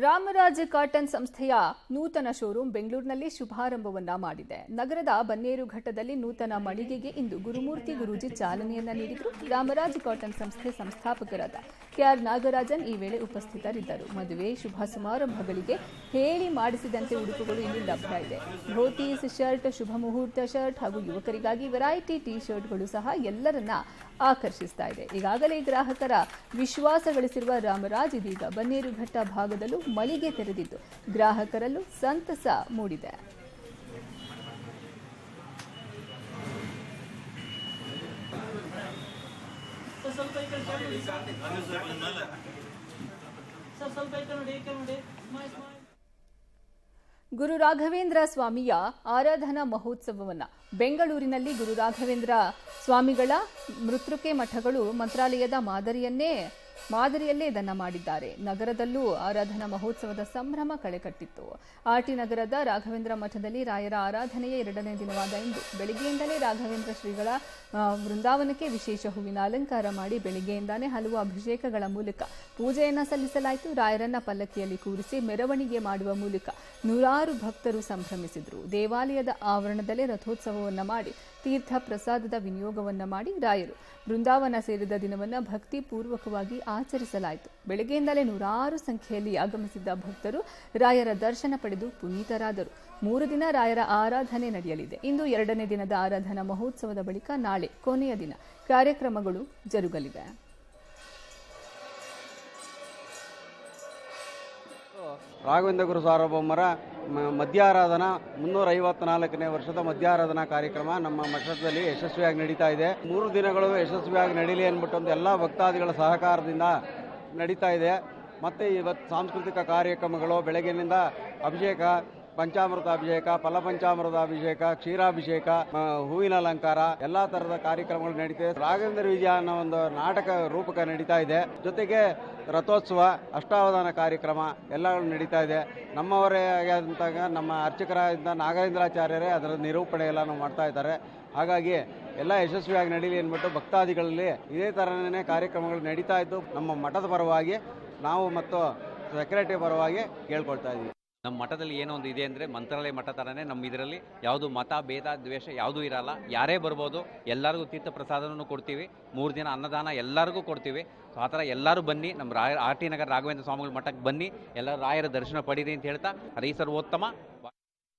Ramaraj cotton ಸಂಸ್ಥೆಯ ನೂತನ showroom ಬೆಂಗಳೂರಿನಲ್ಲಿ ಶುಭಾರಂಭವನ್ನ ಮಾಡಿದೆ. ನಗರದ ಬನ್ನೇರುಘಟ್ಟದಲ್ಲಿ ನೂತನ ಮಳಿಗೆಗೆ ಇಂದು ಗುರುಮೂರ್ತಿ ಗುರೂಜಿ ಚಾಲನೆಯನ್ನ ನೀಡಿದರು. ರಾಮರಾಜ್ ಕಾಟನ್ ಸಂಸ್ಥೆ ಸಂಸ್ಥಾಪಕರಾದ ಕೆಆರ್ ನಾಗರಾಜನ್ ಈ ವೇಳೆ ಉಪಸ್ಥಿತರಿದ್ದರು. ಮದುವೆ ಶುಭ ಸಮಾರಂಭಗಳಿಗೆ ಹೇಳಿ ಮಾಡಿಸಿದಂತೆ ಉಡುಪುಗಳು ಇಲ್ಲಿ ಲಭ್ಯ ಇದೆ. ಧೋತೀಸ್, ಶರ್ಟ್, ಶುಭ ಮುಹೂರ್ತ ಶರ್ಟ್ ಹಾಗೂ ಯುವಕರಿಗಾಗಿ ವೆರೈಟಿ ಟೀ ಶರ್ಟ್ಗಳು ಸಹ ಎಲ್ಲರನ್ನ ಆಕರ್ಷಿಸ್ತಾ ಇದೆ. ಈಗಾಗಲೇ ಗ್ರಾಹಕರ ವಿಶ್ವಾಸ ಗಳಿಸಿರುವ ರಾಮರಾಜ್ ಇದೀಗ ಬನ್ನೇರುಘಟ್ಟ ಭಾಗದಲ್ಲೂ ಮಳಿಗೆ ತೆರೆದಿದ್ದು ಗ್ರಾಹಕರಲ್ಲೂ ಸಂತಸ ಮೂಡಿದೆ. ಗುರು ರಾಘವೇಂದ್ರ ಸ್ವಾಮಿಯ ಆರಾಧನಾ ಮಹೋತ್ಸವವನ್ನು ಬೆಂಗಳೂರಿನಲ್ಲಿ ಗುರು ರಾಘವೇಂದ್ರ ಸ್ವಾಮಿಗಳ ಮೃತ್ರುಕೆ ಮಠಗಳು ಮಂತ್ರಾಲಯದ ಮಾದರಿಯಲ್ಲೇ ಇದನ್ನು ಮಾಡಿದ್ದಾರೆ. ನಗರದಲ್ಲೂ ಆರಾಧನಾ ಮಹೋತ್ಸವದ ಸಂಭ್ರಮ ಕಳೆಕಟ್ಟಿತ್ತು. ಆರ್ಟಿ ನಗರದ ರಾಘವೇಂದ್ರ ಮಠದಲ್ಲಿ ರಾಯರ ಆರಾಧನೆಯ 2ನೇ ದಿನವಾದ ಇಂದು ಬೆಳಗ್ಗೆಯಿಂದಲೇ ರಾಘವೇಂದ್ರ ಶ್ರೀಗಳ ವೃಂದಾವನಕ್ಕೆ ವಿಶೇಷ ಹೂವಿನ ಅಲಂಕಾರ ಮಾಡಿ ಬೆಳಗ್ಗೆಯಿಂದಾನೇ ಹಲವು ಅಭಿಷೇಕಗಳ ಮೂಲಕ ಪೂಜೆಯನ್ನು ಸಲ್ಲಿಸಲಾಯಿತು. ರಾಯರನ್ನ ಪಲ್ಲಕ್ಕಿಯಲ್ಲಿ ಕೂರಿಸಿ ಮೆರವಣಿಗೆ ಮಾಡುವ ಮೂಲಕ ನೂರಾರು ಭಕ್ತರು ಸಂಭ್ರಮಿಸಿದರು. ದೇವಾಲಯದ ಆವರಣದಲ್ಲೇ ರಥೋತ್ಸವವನ್ನು ಮಾಡಿ ತೀರ್ಥ ಪ್ರಸಾದದ ವಿನಿಯೋಗವನ್ನ ಮಾಡಿ ರಾಯರು ಬೃಂದಾವನ ಸೇರಿದ ದಿನವನ್ನು ಭಕ್ತಿ ಪೂರ್ವಕವಾಗಿ ಆಚರಿಸಲಾಯಿತು. ಬೆಳಗ್ಗೆಯಿಂದಲೇ ನೂರಾರು ಸಂಖ್ಯೆಯಲ್ಲಿ ಆಗಮಿಸಿದ್ದ ಭಕ್ತರು ರಾಯರ ದರ್ಶನ ಪಡೆದು ಪುನೀತರಾದರು. 3 ದಿನ ರಾಯರ ಆರಾಧನೆ ನಡೆಯಲಿದೆ. ಇಂದು 2ನೇ ದಿನದ ಆರಾಧನಾ ಮಹೋತ್ಸವದ ಬಳಿಕ ನಾಳೆ ಕೊನೆಯ ದಿನ ಕಾರ್ಯಕ್ರಮಗಳು ಜರುಗಲಿವೆ. ರಾಘವೇಂದ್ರ ಗುರು ಸಾರ್ವಭೌಮರ ಮಧ್ಯಾರಾಧನಾ 354ನೇ ವರ್ಷದ ಮಧ್ಯಾರಾಧನಾ ಕಾರ್ಯಕ್ರಮ ನಮ್ಮ ಮಠದಲ್ಲಿ ಯಶಸ್ವಿಯಾಗಿ ನಡೀತಾ ಇದೆ. 3 ದಿನಗಳು ಯಶಸ್ವಿಯಾಗಿ ನಡೀಲಿ ಅಂದ್ಬಿಟ್ಟು ಎಲ್ಲ ಭಕ್ತಾದಿಗಳ ಸಹಕಾರದಿಂದ ನಡೀತಾ ಇದೆ. ಮತ್ತು ಇವತ್ತು ಸಾಂಸ್ಕೃತಿಕ ಕಾರ್ಯಕ್ರಮಗಳು ಬೆಳಗ್ಗಿನಿಂದ ಅಭಿಷೇಕ, ಪಂಚಾಮೃತಾಭಿಷೇಕ, ಫಲಪಂಚಾಮೃತಾಭಿಷೇಕ, ಕ್ಷೀರಾಭಿಷೇಕ, ಹೂವಿನ ಅಲಂಕಾರ ಎಲ್ಲ ತರದ ಕಾರ್ಯಕ್ರಮಗಳು ನಡೀತಿದೆ. ರಾಘವೇಂದ್ರ ವಿಜಯ ಅನ್ನೋ ಒಂದು ನಾಟಕ ರೂಪಕ ನಡೀತಾ ಇದೆ. ಜೊತೆಗೆ ರಥೋತ್ಸವ, ಅಷ್ಟಾವಧಾನ ಕಾರ್ಯಕ್ರಮ ಎಲ್ಲಗಳು ನಡೀತಾ ಇದೆ. ನಮ್ಮವರೇ ಆದಂತಾಗ ನಮ್ಮ ಅರ್ಚಕರಾದ ನಾಗೇಂದ್ರಾಚಾರ್ಯರೇ ಅದರ ನಿರೂಪಣೆ ಎಲ್ಲ ಮಾಡ್ತಾ ಇದ್ದಾರೆ. ಹಾಗಾಗಿ ಎಲ್ಲ ಯಶಸ್ವಿಯಾಗಿ ನಡೀಲಿ ಅಂದ್ಬಿಟ್ಟು ಭಕ್ತಾದಿಗಳಲ್ಲಿ ಇದೇ ಥರನೇ ಕಾರ್ಯಕ್ರಮಗಳು ನಡೀತಾ ಇದ್ದು ನಮ್ಮ ಮಠದ ಪರವಾಗಿ ನಾವು ಮತ್ತು ಸೆಕ್ರೆಟರಿ ಪರವಾಗಿ ಕೇಳ್ಕೊಳ್ತಾ ಇದ್ದೀವಿ. ನಮ್ಮ ಮಠದಲ್ಲಿ ಏನೋ ಒಂದು ಇದೆ ಅಂದರೆ ಮಂತ್ರಾಲಯ ಮಠ ಥರನೇ ನಮ್ಮ ಇದರಲ್ಲಿ ಯಾವುದು ಮತ ಭೇದ ದ್ವೇಷ ಯಾವುದೂ ಇರಲ್ಲ. ಯಾರೇ ಬರ್ಬೋದು, ಎಲ್ಲರಿಗೂ ತೀರ್ಥ ಪ್ರಸಾದನೂ ಕೊಡ್ತೀವಿ. 3 ದಿನ ಅನ್ನದಾನ ಎಲ್ಲರಿಗೂ ಕೊಡ್ತೀವಿ. ಸೊ ಆ ಥರ ಎಲ್ಲರೂ ಬನ್ನಿ, ನಮ್ಮ ಆರ್ಟಿ ನಗರ ರಾಘವೇಂದ್ರ ಸ್ವಾಮಿಗಳ ಮಠಕ್ಕೆ ಬನ್ನಿ, ಎಲ್ಲರೂ ರಾಯರ ದರ್ಶನ ಪಡೀರಿ ಅಂತ ಹೇಳ್ತಾ ಹರಿ ಸರ್ವೋತ್ತಮ